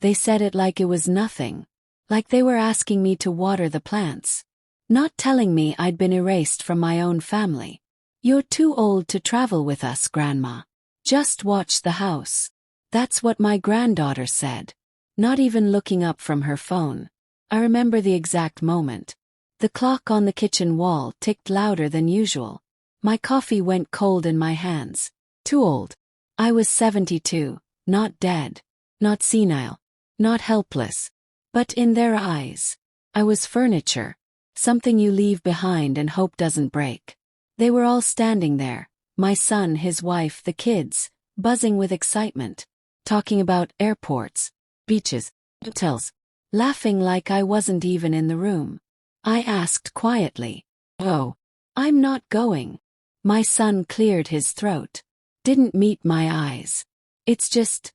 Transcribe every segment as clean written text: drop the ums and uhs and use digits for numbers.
They said it like it was nothing. Like they were asking me to water the plants. Not telling me I'd been erased from my own family. You're too old to travel with us, Grandma. Just watch the house. That's what my granddaughter said. Not even looking up from her phone. I remember the exact moment. The clock on the kitchen wall ticked louder than usual. My coffee went cold in my hands. Too old. I was 72, not dead, not senile, not helpless. But in their eyes, I was furniture, something you leave behind and hope doesn't break. They were all standing there, my son, his wife, the kids, buzzing with excitement, talking about airports, beaches, hotels, laughing like I wasn't even in the room. I asked quietly, "Oh, I'm not going." My son cleared his throat. Didn't meet my eyes. "It's just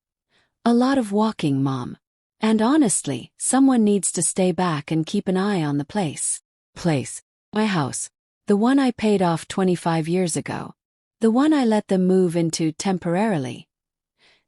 a lot of walking, Mom. And honestly, someone needs to stay back and keep an eye on the place." My house. The one I paid off 25 years ago. The one I let them move into temporarily.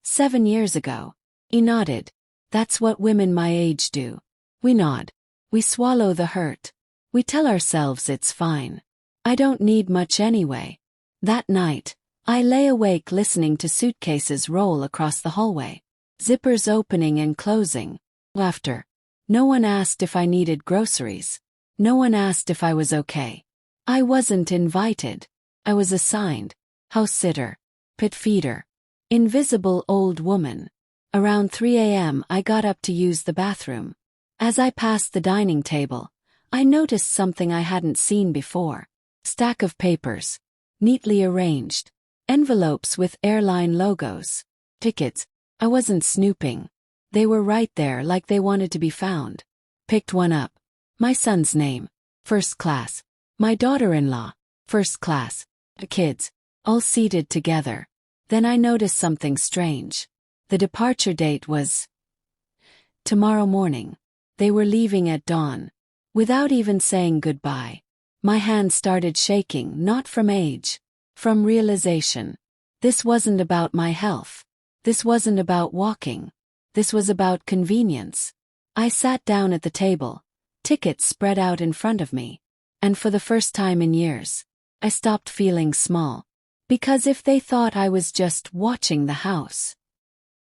7 years ago. He nodded. That's what women my age do. We nod. We swallow the hurt. We tell ourselves it's fine. I don't need much anyway. That night, I lay awake listening to suitcases roll across the hallway. Zippers opening and closing. Laughter. No one asked if I needed groceries. No one asked if I was okay. I wasn't invited. I was assigned. House sitter. Pit feeder. Invisible old woman. Around 3 a.m. I got up to use the bathroom. As I passed the dining table, I noticed something I hadn't seen before. Stack of papers. Neatly arranged. Envelopes with airline logos. Tickets. I wasn't snooping. They were right there like they wanted to be found. Picked one up. My son's name. First class. My daughter-in-law. First class. The kids. All seated together. Then I noticed something strange. The departure date was tomorrow morning. They were leaving at dawn. Without even saying goodbye. My hand started shaking, not from age. From realization. This wasn't about my health. This wasn't about walking. This was about convenience. I sat down at the table. Tickets spread out in front of me. And for the first time in years, I stopped feeling small. Because if they thought I was just watching the house,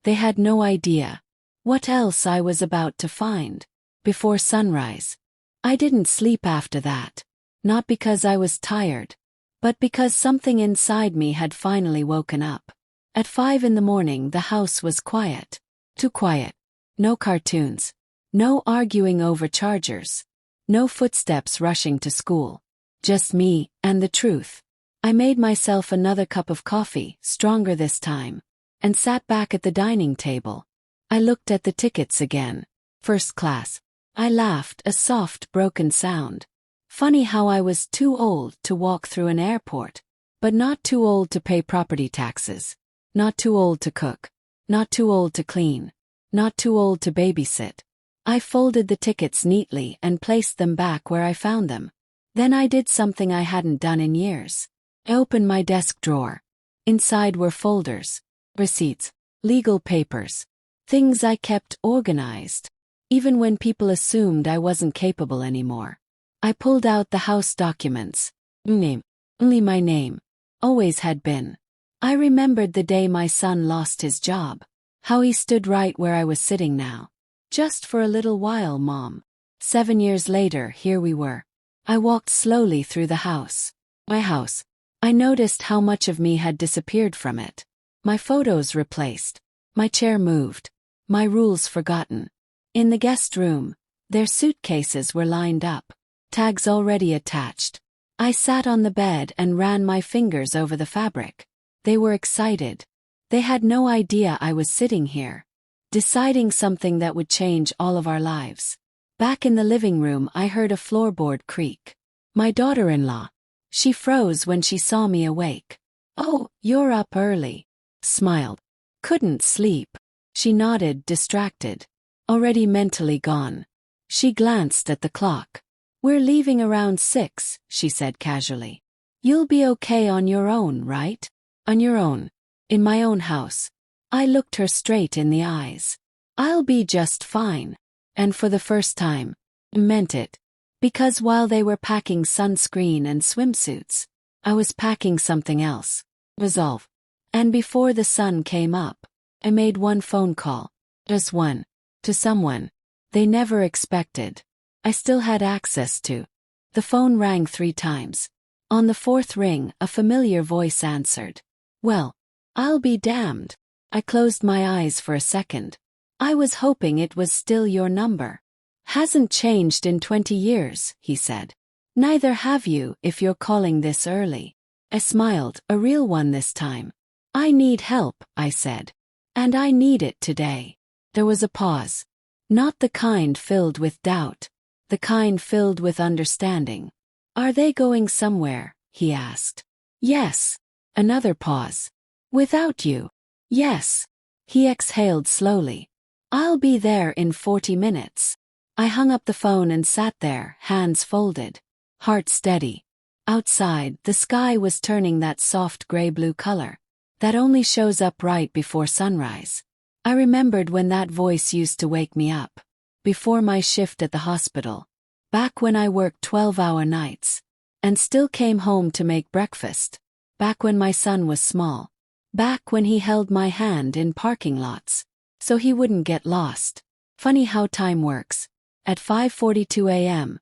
they had no idea what else I was about to find. Before sunrise. I didn't sleep after that. Not because I was tired, but because something inside me had finally woken up. At 5 in the morning the house was quiet. Too quiet. No cartoons. No arguing over chargers. No footsteps rushing to school. Just me and the truth. I made myself another cup of coffee, stronger this time, and sat back at the dining table. I looked at the tickets again. First class. I laughed, a soft, broken sound. Funny how I was too old to walk through an airport, but not too old to pay property taxes. Not too old to cook. Not too old to clean. Not too old to babysit. I folded the tickets neatly and placed them back where I found them. Then I did something I hadn't done in years. I opened my desk drawer. Inside were folders, receipts, legal papers, things I kept organized. Even when people assumed I wasn't capable anymore. I pulled out the house documents. Name. Only my name. Always had been. I remembered the day my son lost his job. How he stood right where I was sitting now. Just for a little while, Mom. 7 years later, here we were. I walked slowly through the house. My house. I noticed how much of me had disappeared from it. My photos replaced. My chair moved. My rules forgotten. In the guest room, their suitcases were lined up. Tags already attached. I sat on the bed and ran my fingers over the fabric. They were excited. They had no idea I was sitting here, deciding something that would change all of our lives. Back in the living room I heard a floorboard creak. My daughter-in-law. She froze when she saw me awake. "Oh, you're up early." Smiled. "Couldn't sleep." She nodded, distracted. Already mentally gone. She glanced at the clock. "We're leaving around 6, she said casually. "You'll be okay on your own, right?" "On your own. In my own house." I looked her straight in the eyes. I'll be just fine. And for the first time, meant it. Because while they were packing sunscreen and swimsuits, I was packing something else. Resolve. And before the sun came up, I made one phone call. Just one. To someone they never expected. I still had access to. The phone rang 3 times. On the 4th ring, a familiar voice answered. Well, I'll be damned. I closed my eyes for a second. I was hoping it was still your number. Hasn't changed in 20 years, he said. Neither have you if you're calling this early. I smiled, a real one this time. I need help, I said. And I need it today. There was a pause. Not the kind filled with doubt. The kind filled with understanding. Are they going somewhere? He asked. Yes. Another pause. Without you? Yes. He exhaled slowly. I'll be there in 40 minutes. I hung up the phone and sat there, hands folded, heart steady. Outside, the sky was turning that soft gray-blue color that only shows up right before sunrise. I remembered when that voice used to wake me up, before my shift at the hospital, back when I worked 12-hour nights, and still came home to make breakfast, back when my son was small, back when he held my hand in parking lots, so he wouldn't get lost. Funny how time works. At 5:42 a.m.,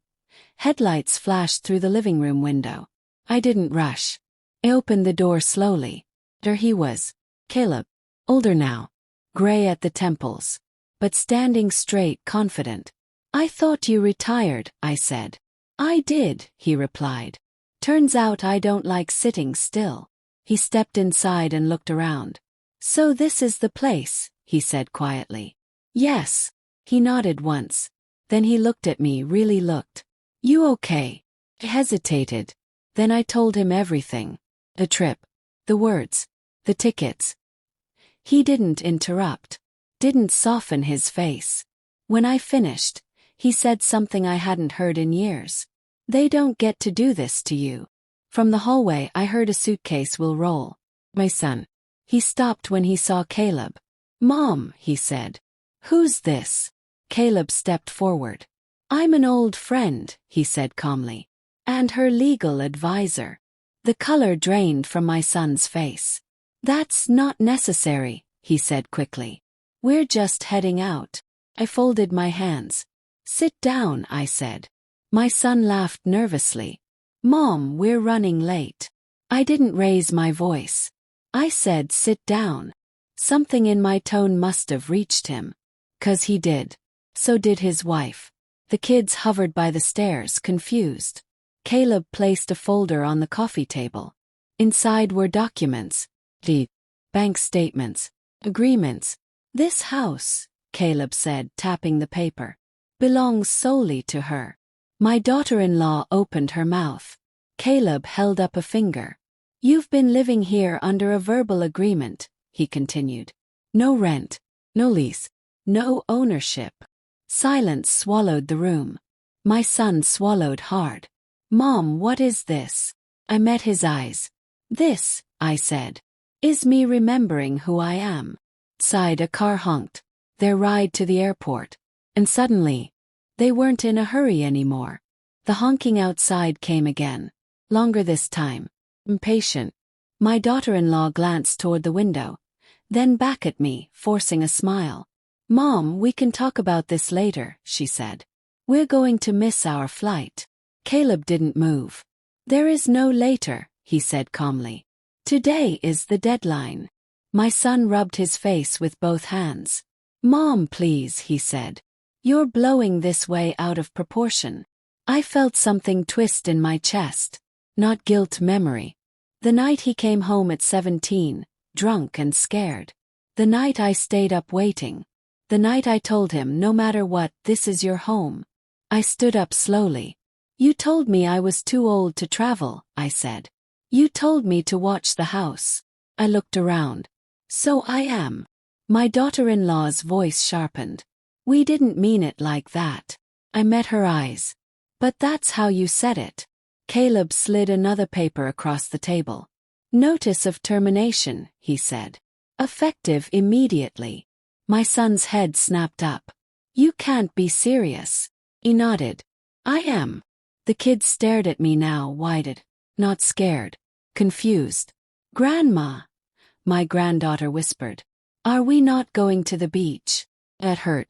headlights flashed through the living room window. I didn't rush. I opened the door slowly. There he was. Caleb. Older now. Gray at the temples. But standing straight, confident. I thought you retired, I said. I did, he replied. Turns out I don't like sitting still. He stepped inside and looked around. So this is the place, he said quietly. Yes. He nodded once. Then he looked at me, really looked. You okay? I hesitated. Then I told him everything. The trip. The words. The tickets. He didn't interrupt. Didn't soften his face. When I finished, he said something I hadn't heard in years. They don't get to do this to you. From the hallway I heard a suitcase will roll. My son. He stopped when he saw Caleb. Mom, he said. Who's this? Caleb stepped forward. I'm an old friend, he said calmly. And her legal advisor. The color drained from my son's face. That's not necessary, he said quickly. We're just heading out. I folded my hands. Sit down, I said. My son laughed nervously. Mom, we're running late. I didn't raise my voice. I said sit down. Something in my tone must have reached him. 'Cause he did. So did his wife. The kids hovered by the stairs, confused. Caleb placed a folder on the coffee table. Inside were documents. Deed. Bank statements. Agreements. This house, Caleb said, tapping the paper, belongs solely to her. My daughter-in-law opened her mouth. Caleb held up a finger. You've been living here under a verbal agreement, he continued. No rent. No lease. No ownership. Silence swallowed the room. My son swallowed hard. Mom, what is this? I met his eyes. This, I said, is me remembering who I am. Outside a car honked. Their ride to the airport. And suddenly, they weren't in a hurry anymore. The honking outside came again. Longer this time. Impatient. My daughter-in-law glanced toward the window, then back at me, forcing a smile. Mom, we can talk about this later, she said. We're going to miss our flight. Caleb didn't move. There is no later, he said calmly. Today is the deadline. My son rubbed his face with both hands. Mom, please, he said. You're blowing this way out of proportion. I felt something twist in my chest. Not guilt, memory. The night he came home at 17, drunk and scared. The night I stayed up waiting. The night I told him, no matter what, this is your home. I stood up slowly. You told me I was too old to travel, I said. You told me to watch the house. I looked around. So I am. My daughter-in-law's voice sharpened. We didn't mean it like that. I met her eyes. But that's how you said it. Caleb slid another paper across the table. Notice of termination, he said. Effective immediately. My son's head snapped up. You can't be serious. He nodded. I am. The kid stared at me now, wide-eyed, not scared, confused. Grandma, my granddaughter whispered. Are we not going to the beach? It hurt.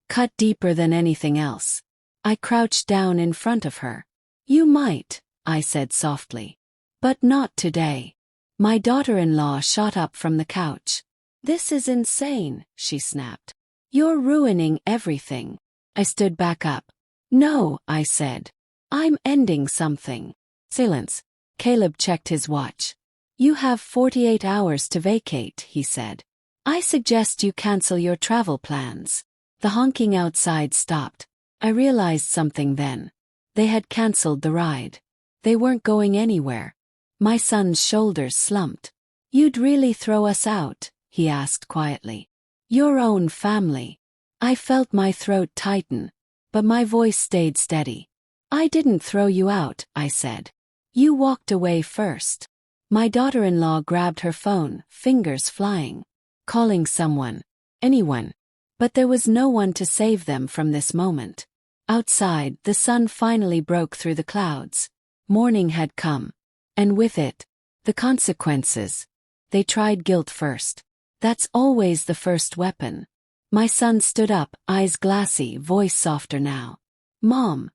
Cut deeper than anything else. I crouched down in front of her. You might, I said softly. But not today. My daughter-in-law shot up from the couch. This is insane, she snapped. You're ruining everything. I stood back up. No, I said. I'm ending something. Silence. Caleb checked his watch. You have 48 hours to vacate, he said. I suggest you cancel your travel plans. The honking outside stopped. I realized something then. They had cancelled the ride. They weren't going anywhere. My son's shoulders slumped. You'd really throw us out? He asked quietly. Your own family. I felt my throat tighten, but my voice stayed steady. I didn't throw you out, I said. You walked away first. My daughter-in-law grabbed her phone, fingers flying. Calling someone. Anyone. But there was no one to save them from this moment. Outside, the sun finally broke through the clouds. Morning had come. And with it, the consequences. They tried guilt first. That's always the first weapon. My son stood up, eyes glassy, voice softer now. Mom,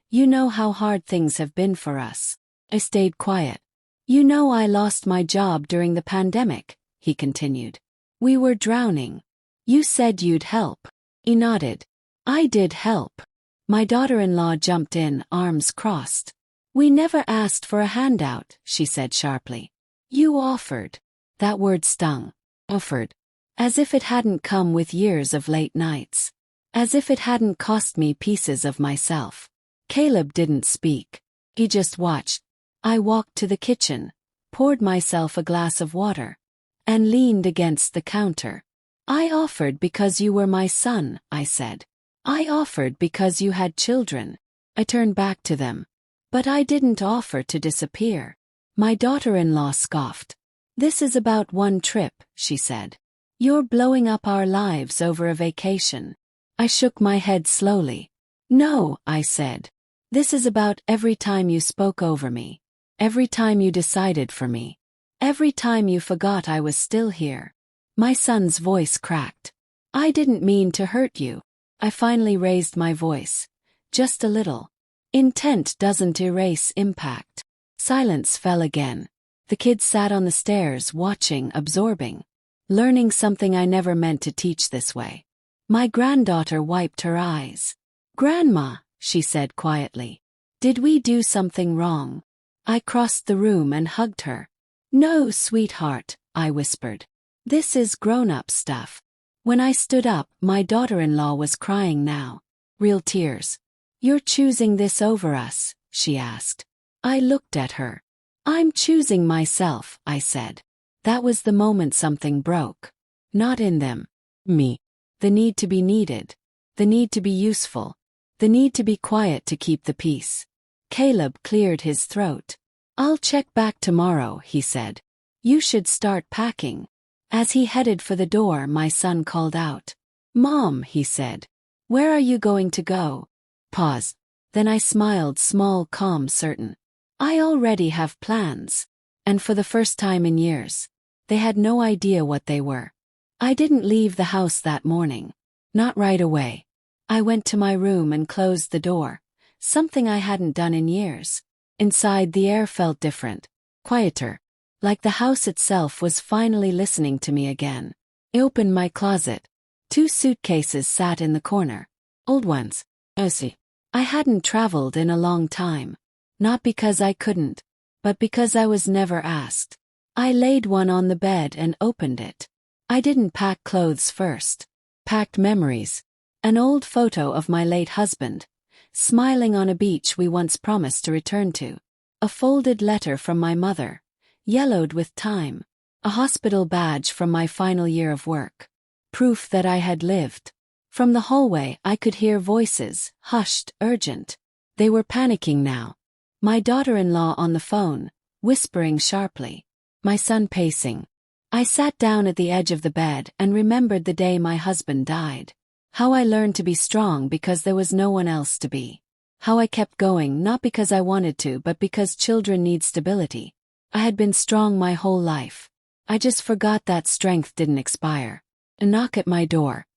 you know how hard things have been for us. I stayed quiet. You know I lost my job during the pandemic, he continued. We were drowning. You said you'd help. He nodded. I did help. My daughter-in-law jumped in, arms crossed. We never asked for a handout, she said sharply. You offered. That word stung. Offered. As if it hadn't come with years of late nights. As if it hadn't cost me pieces of myself. Caleb didn't speak. He just watched. I walked to the kitchen, poured myself a glass of water, and leaned against the counter. I offered because you were my son, I said. I offered because you had children. I turned back to them. But I didn't offer to disappear. My daughter-in-law scoffed. This is about one trip, she said. You're blowing up our lives over a vacation. I shook my head slowly. No, I said. This is about every time you spoke over me. Every time you decided for me. Every time you forgot I was still here. My son's voice cracked. I didn't mean to hurt you. I finally raised my voice. Just a little. Intent doesn't erase impact. Silence fell again. The kid sat on the stairs, watching, absorbing. Learning something I never meant to teach this way. My granddaughter wiped her eyes. Grandma, she said quietly. Did we do something wrong? I crossed the room and hugged her. No, sweetheart, I whispered. This is grown-up stuff. When I stood up, my daughter-in-law was crying now. Real tears. You're choosing this over us, she asked. I looked at her. I'm choosing myself, I said. That was the moment something broke. Not in them. Me. The need to be needed. The need to be useful. The need to be quiet to keep the peace. Caleb cleared his throat. I'll check back tomorrow, he said. You should start packing. As he headed for the door, my son called out. Mom, he said. Where are you going to go? Pause. Then I smiled, small, calm, certain. I already have plans. And for the first time in years, they had no idea what they were. I didn't leave the house that morning. Not right away. I went to my room and closed the door, something I hadn't done in years. Inside, the air felt different, quieter, like the house itself was finally listening to me again. I opened my closet. 2 suitcases sat in the corner. Old ones. I hadn't traveled in a long time. Not because I couldn't, but because I was never asked. I laid one on the bed and opened it. I didn't pack clothes first. Packed memories. An old photo of my late husband, smiling on a beach we once promised to return to. A folded letter from my mother, yellowed with time. A hospital badge from my final year of work. Proof that I had lived. From the hallway I could hear voices, hushed, urgent. They were panicking now. My daughter-in-law on the phone, whispering sharply. My son pacing. I sat down at the edge of the bed and remembered the day my husband died. How I learned to be strong because there was no one else to be. How I kept going not because I wanted to but because children need stability. I had been strong my whole life. I just forgot that strength didn't expire. A knock at my door.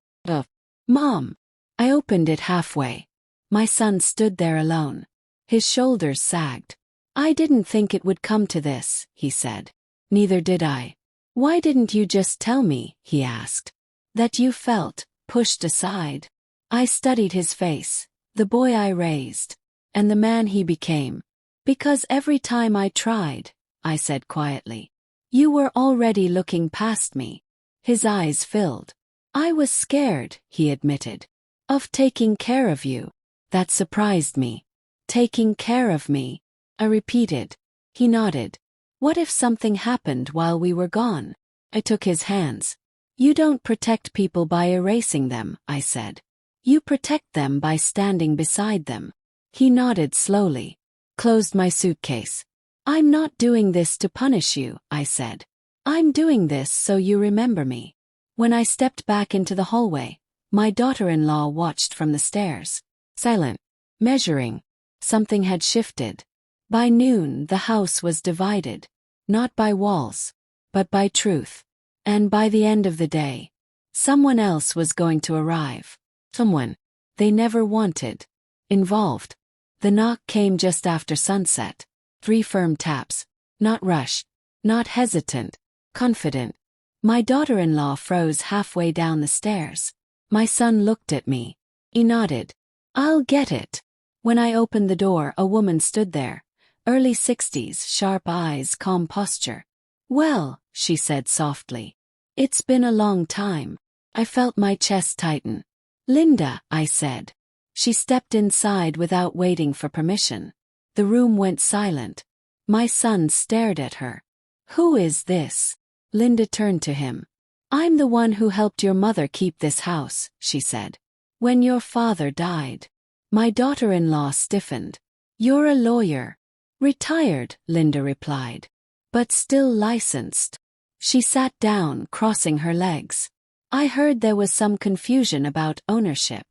Mom. I opened it halfway. My son stood there alone. His shoulders sagged. I didn't think it would come to this, he said. Neither did I. Why didn't you just tell me, he asked. That you felt pushed aside. I studied his face, the boy I raised, and the man he became. Because every time I tried, I said quietly. You were already looking past me. His eyes filled. I was scared, he admitted. Of taking care of you. That surprised me. Taking care of me. I repeated. He nodded. What if something happened while we were gone? I took his hands. You don't protect people by erasing them, I said. You protect them by standing beside them. He nodded slowly. Closed my suitcase. I'm not doing this to punish you, I said. I'm doing this so you remember me. When I stepped back into the hallway, my daughter-in-law watched from the stairs. Silent. Measuring. Something had shifted. By noon the house was divided. Not by walls, but by truth. And by the end of the day, someone else was going to arrive. Someone they never wanted. Involved. The knock came just after sunset. 3 firm taps. Not rushed. Not hesitant. Confident. My daughter-in-law froze halfway down the stairs. My son looked at me. He nodded. I'll get it. When I opened the door, a woman stood there. Early 60s, sharp eyes, calm posture. Well, she said softly. It's been a long time. I felt my chest tighten. Linda, I said. She stepped inside without waiting for permission. The room went silent. My son stared at her. Who is this? Linda turned to him. I'm the one who helped your mother keep this house, she said. When your father died. My daughter-in-law stiffened. You're a lawyer. Retired, Linda replied. But still licensed. She sat down, crossing her legs. I heard there was some confusion about ownership.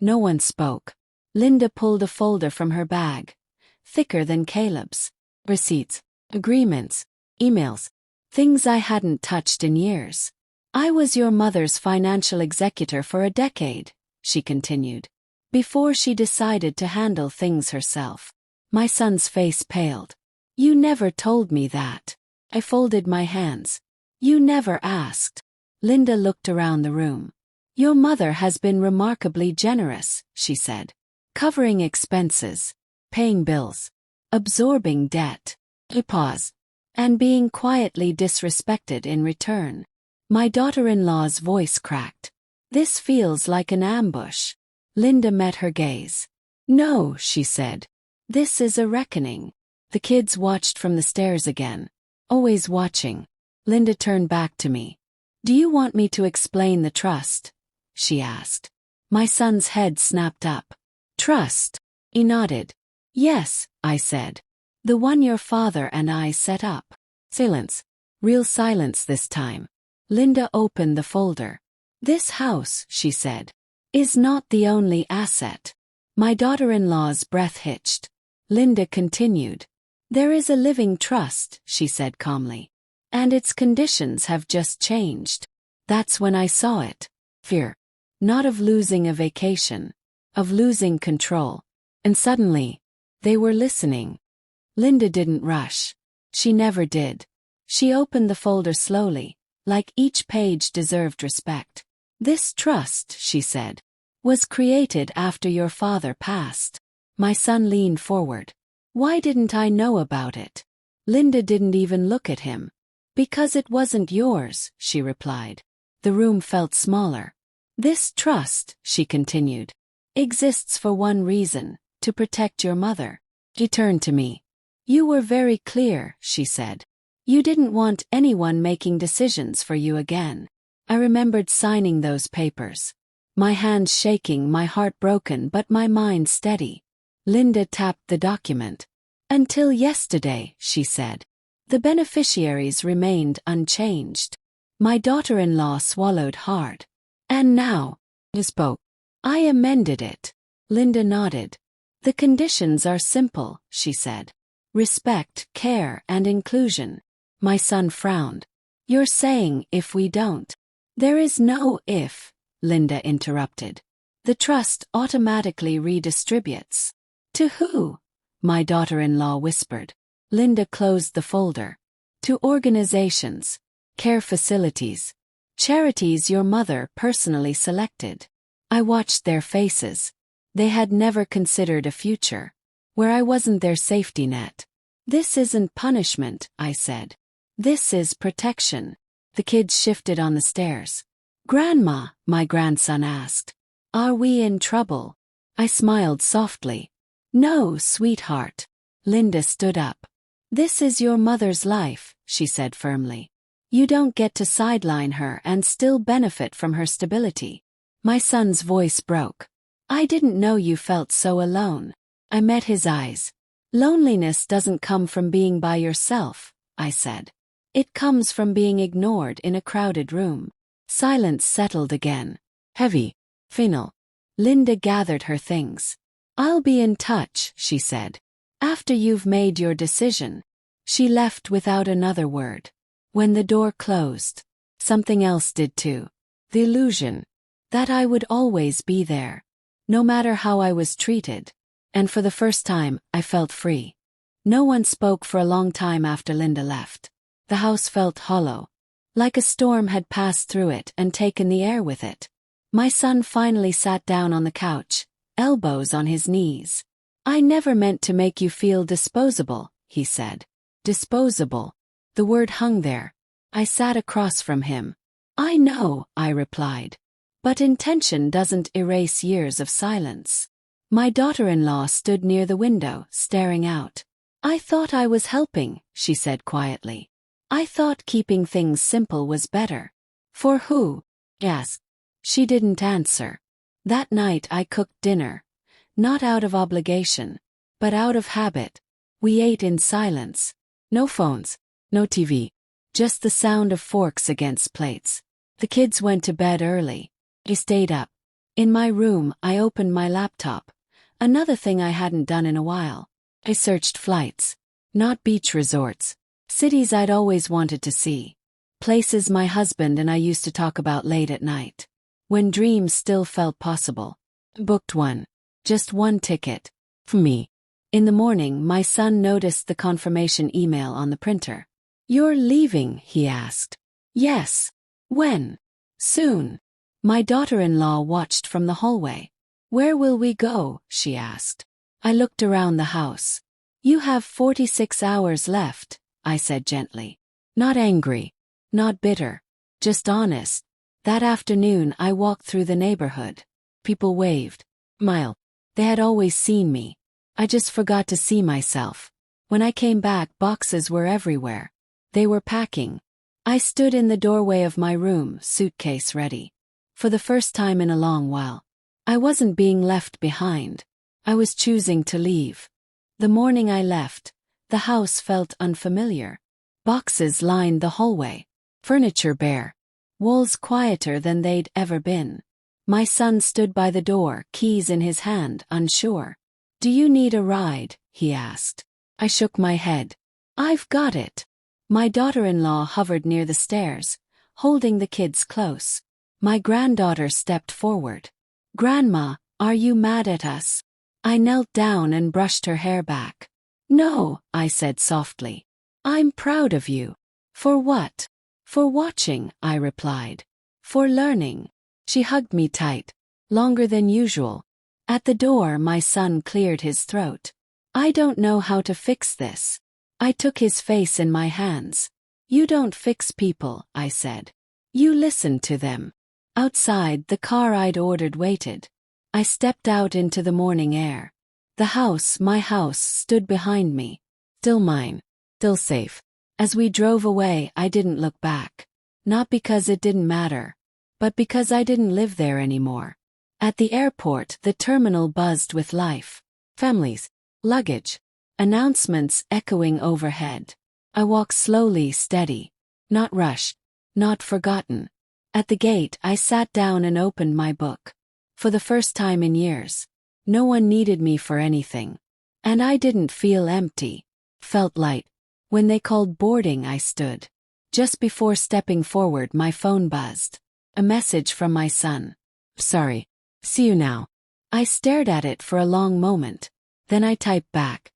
No one spoke. Linda pulled a folder from her bag. Thicker than Caleb's. Receipts. Agreements. Emails. Things I hadn't touched in years. I was your mother's financial executor for a decade, she continued. Before she decided to handle things herself. My son's face paled. You never told me that. I folded my hands. You never asked. Linda looked around the room. Your mother has been remarkably generous, she said. Covering expenses. Paying bills. Absorbing debt. I paused. And being quietly disrespected in return. My daughter-in-law's voice cracked. This feels like an ambush. Linda met her gaze. No, she said. This is a reckoning. The kids watched from the stairs again. Always watching. Linda turned back to me. Do you want me to explain the trust? She asked. My son's head snapped up. Trust? He nodded. Yes, I said. The one your father and I set up. Silence. Real silence this time. Linda opened the folder. This house, she said, is not the only asset. My daughter-in-law's breath hitched. Linda continued. There is a living trust, she said calmly. And its conditions have just changed. That's when I saw it. Fear. Not of losing a vacation. Of losing control. And suddenly, they were listening. Linda didn't rush. She never did. She opened the folder slowly, like each page deserved respect. This trust, she said, was created after your father passed. My son leaned forward. Why didn't I know about it? Linda didn't even look at him. Because it wasn't yours, she replied. The room felt smaller. This trust, she continued, exists for one reason, to protect your mother. He turned to me. You were very clear, she said. You didn't want anyone making decisions for you again. I remembered signing those papers. My hands shaking, my heart broken, but my mind steady. Linda tapped the document. Until yesterday, she said. The beneficiaries remained unchanged. My daughter-in-law swallowed hard. And now, you spoke. I amended it. Linda nodded. The conditions are simple, she said. Respect, care, and inclusion. My son frowned. You're saying if we don't? There is no if, Linda interrupted. The trust automatically redistributes. To who? My daughter-in-law whispered. Linda closed the folder. To organizations, care facilities, charities your mother personally selected. I watched their faces. They had never considered a future where I wasn't their safety net. This isn't punishment, I said. This is protection. The kids shifted on the stairs. Grandma, my grandson asked. Are we in trouble? I smiled softly. No, sweetheart. Linda stood up. This is your mother's life, she said firmly. You don't get to sideline her and still benefit from her stability. My son's voice broke. I didn't know you felt so alone. I met his eyes. Loneliness doesn't come from being by yourself, I said. It comes from being ignored in a crowded room. Silence settled again. Heavy. Final. Linda gathered her things. I'll be in touch, she said. After you've made your decision. She left without another word. When the door closed, something else did too. The illusion that I would always be there, no matter how I was treated. And for the first time, I felt free. No one spoke for a long time after Linda left. The house felt hollow, like a storm had passed through it and taken the air with it. My son finally sat down on the couch, elbows on his knees. I never meant to make you feel disposable, he said. Disposable. The word hung there. I sat across from him. I know, I replied. But intention doesn't erase years of silence. My daughter-in-law stood near the window, staring out. I thought I was helping, she said quietly. I thought keeping things simple was better. For who? Asked. She didn't answer. That night I cooked dinner. Not out of obligation, but out of habit. We ate in silence. No phones, no TV. Just the sound of forks against plates. The kids went to bed early. I stayed up. In my room, I opened my laptop. Another thing I hadn't done in a while. I searched flights. Not beach resorts. Cities I'd always wanted to see. Places my husband and I used to talk about late at night. When dreams still felt possible. Booked one. Just one ticket. For me. In the morning, my son noticed the confirmation email on the printer. You're leaving, he asked. Yes. When? Soon. My daughter-in-law watched from the hallway. Where will we go? She asked. I looked around the house. You have 46 hours left, I said gently. Not angry. Not bitter. Just honest. That afternoon I walked through the neighborhood. People waved. Smiled. They had always seen me. I just forgot to see myself. When I came back, boxes were everywhere. They were packing. I stood in the doorway of my room, suitcase ready. For the first time in a long while. I wasn't being left behind. I was choosing to leave. The morning I left, the house felt unfamiliar. Boxes lined the hallway. Furniture bare. Walls quieter than they'd ever been. My son stood by the door, keys in his hand, unsure. Do you need a ride? He asked. I shook my head. I've got it. My daughter-in-law hovered near the stairs, holding the kids close. My granddaughter stepped forward. Grandma, are you mad at us? I knelt down and brushed her hair back. No, I said softly. I'm proud of you. For what? For watching, I replied. For learning. She hugged me tight, longer than usual. At the door, my son cleared his throat. I don't know how to fix this. I took his face in my hands. You don't fix people, I said. You listen to them. Outside, the car I'd ordered waited. I stepped out into the morning air. The house, my house, stood behind me. Still mine. Still safe. As we drove away, I didn't look back. Not because it didn't matter, but because I didn't live there anymore. At the airport, the terminal buzzed with life. Families. Luggage. Announcements echoing overhead. I walked slowly, steady. Not rushed. not forgotten. At the gate, I sat down and opened my book. For the first time in years, no one needed me for anything. And I didn't feel empty, felt light. When they called boarding, I stood. Just before stepping forward, my phone buzzed. A message from my son. Sorry. See you now. I stared at it for a long moment. Then I typed back.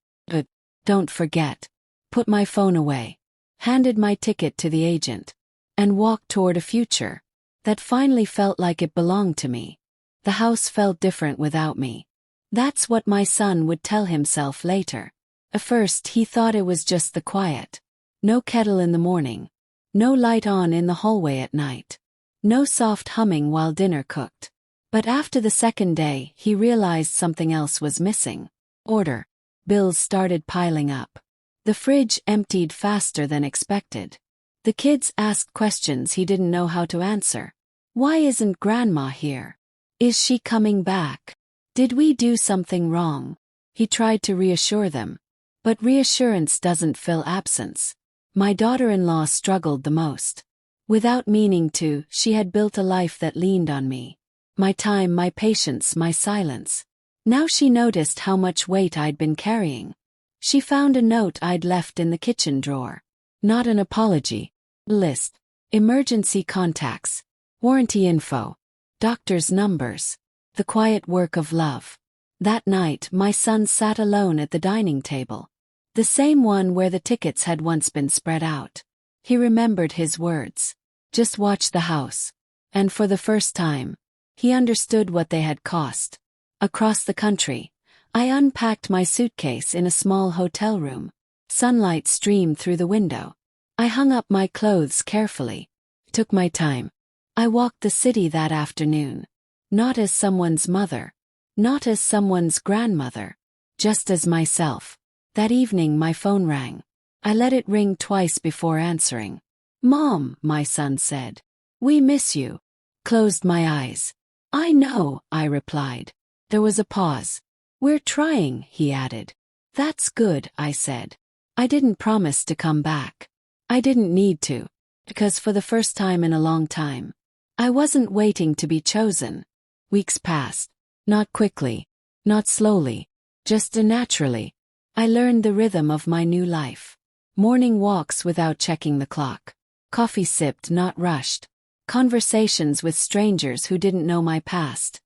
Don't forget. Put my phone away. Handed my ticket to the agent. And walked toward a future that finally felt like it belonged to me. The house felt different without me. That's what my son would tell himself later. At first he thought it was just the quiet. No kettle in the morning. No light on in the hallway at night. No soft humming while dinner cooked. But after the second day, he realized something else was missing. Order. Bills started piling up. The fridge emptied faster than expected. The kids asked questions he didn't know how to answer. Why isn't Grandma here? Is she coming back? Did we do something wrong? He tried to reassure them. But reassurance doesn't fill absence. My daughter-in-law struggled the most. Without meaning to, she had built a life that leaned on me. My time, my patience, my silence. Now she noticed how much weight I'd been carrying. She found a note I'd left in the kitchen drawer. Not an apology. List. Emergency contacts. Warranty info. Doctor's numbers. The quiet work of love. That night, my son sat alone at the dining table. The same one where the tickets had once been spread out. He remembered his words. Just watch the house. And for the first time, he understood what they had cost. Across the country, I unpacked my suitcase in a small hotel room. Sunlight streamed through the window. I hung up my clothes carefully. Took my time. I walked the city that afternoon. Not as someone's mother. Not as someone's grandmother. Just as myself. That evening my phone rang. I let it ring twice before answering. Mom, my son said. We miss you. Closed my eyes. I know, I replied. There was a pause. We're trying, he added. That's good, I said. I didn't promise to come back. I didn't need to. Because for the first time in a long time, I wasn't waiting to be chosen. Weeks passed. Not quickly. Not slowly. Just naturally. I learned the rhythm of my new life. Morning walks without checking the clock. Coffee sipped, not rushed. Conversations with strangers who didn't know my past.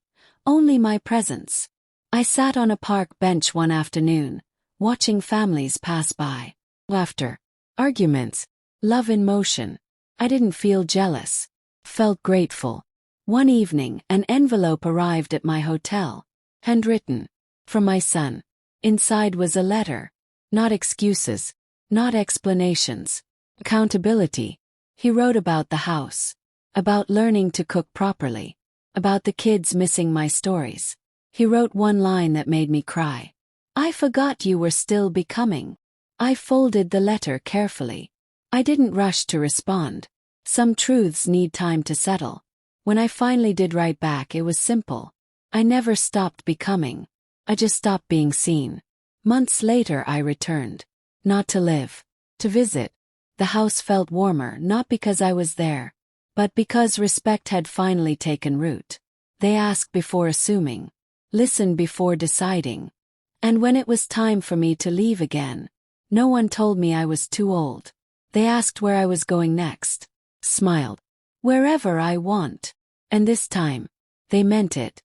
Only my presence. I sat on a park bench one afternoon, watching families pass by. Laughter. Arguments. Love in motion. I didn't feel jealous. Felt grateful. One evening, an envelope arrived at my hotel. Handwritten. From my son. Inside was a letter. Not excuses. Not explanations. Accountability. He wrote about the house. About learning to cook properly. About the kids missing my stories. He wrote one line that made me cry. I forgot you were still becoming. I folded the letter carefully. I didn't rush to respond. Some truths need time to settle. When I finally did write back, it was simple. I never stopped becoming. I just stopped being seen. Months later I returned. Not to live. To visit. The house felt warmer, not because I was there, but because respect had finally taken root. They asked before assuming. Listened before deciding. And when it was time for me to leave again, no one told me I was too old. They asked where I was going next. Smiled. Wherever I want. And this time, they meant it.